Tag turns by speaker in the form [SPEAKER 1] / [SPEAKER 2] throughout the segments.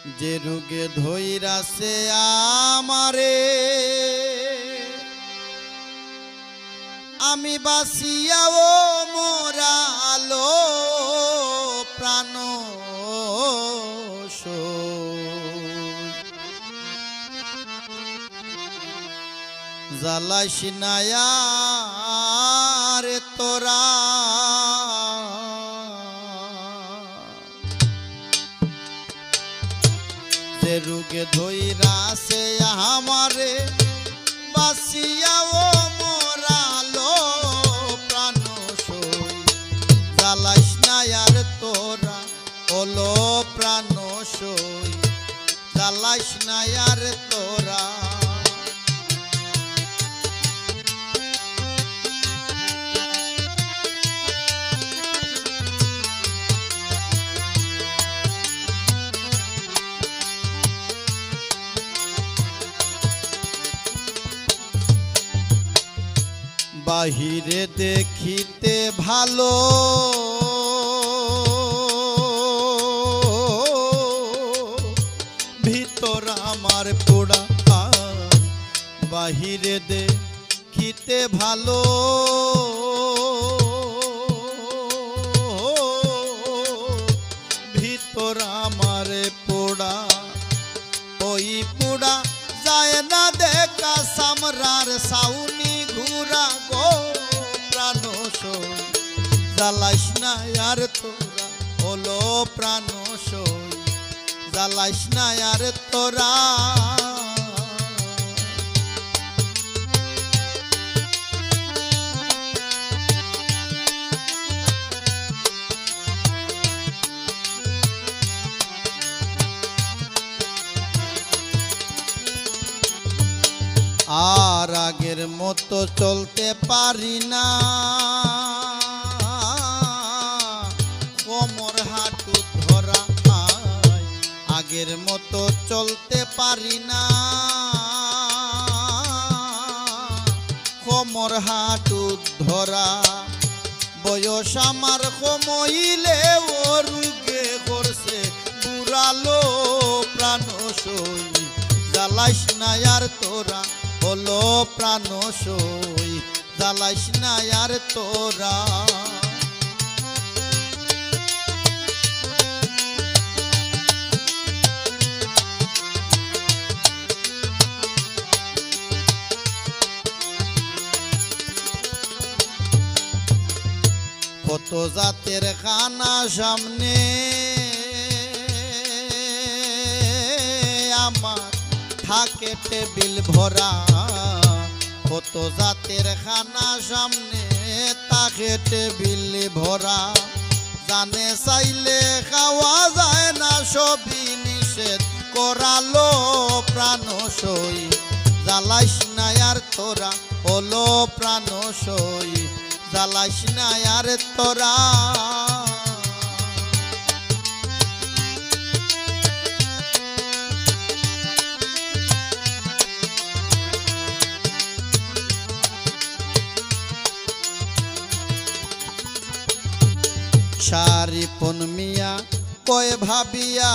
[SPEAKER 1] যে রোগে ধইরাছে আমারে আমি বাসিয়াও মোরালো প্রাণ জ্বালাইস না আর তোরা যে রোগে ধইরাছে আমারে বাসিয়াও মোরালো প্রাণ সই জ্বালাইস না আর তোরা ওলো প্রাণ সই জ্বালাইস না আর তোরা বাহিরে দেখিতে ভালো ভিতর আমার পোড়া বাহিরে দেখিতে ভালো ভিতর আমার পোড়া ওই পোড়া যায় না দেখা সামরার সাউনি ঘুরা গো প্রাণ সই জ্বালাইস না আর তোরা হলো প্রাণ সই জ্বালাইস না আর তোরা আর আগের মতো চলতে পারি না কোমর হাঁটু ধরা আগের মতো চলতে পারি না কোমর হাঁটু ধরা বয়স আমার কমইলে ও রোগে করছে বুড়ালো প্রাণ সই জ্বালাইস না আর তোরা হলো প্রাণ সই জ্বালাইস না আর তোরা কত জাতের খানা সামনে আমার থাকে টেবিল ভরা কত জাতের খানা সামনে থাকে টেবিল ভরা জানে চাইলে খাওয়া যায় না সবই নিষেধ করালো প্রাণ সই জ্বালাইস না আর তোরা হলো প্রাণ সই জ্বালাইস না আর তোরা শারিপন মিয়া কয় ভাবিয়া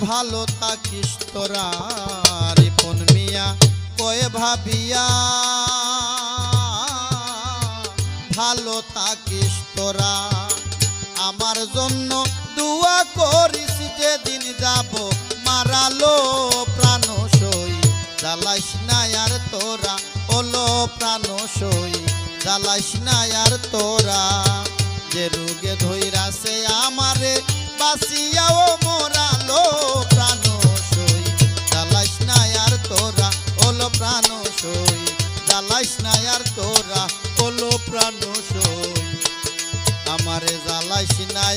[SPEAKER 1] ভালো থাকিস তোরা রিপন মিয়া কয় ভাবিয়া ভালো থাকিস তোরা আমার জন্য দুয়া করিস যেদিন যাব মারালো প্রাণ সই জ্বালাইস না আর তোরা ওলো প্রাণ সই জ্বালাইস না আর তোরা যে রোগে ধইরাছে আমারে বাসিয়াও মোরালো প্রাণ সই জ্বালাইস না আর তোরা ওলো প্রাণ সই জ্বালাইস না আর তোরা ওলো প্রাণ সই আমারে জ্বালাইস না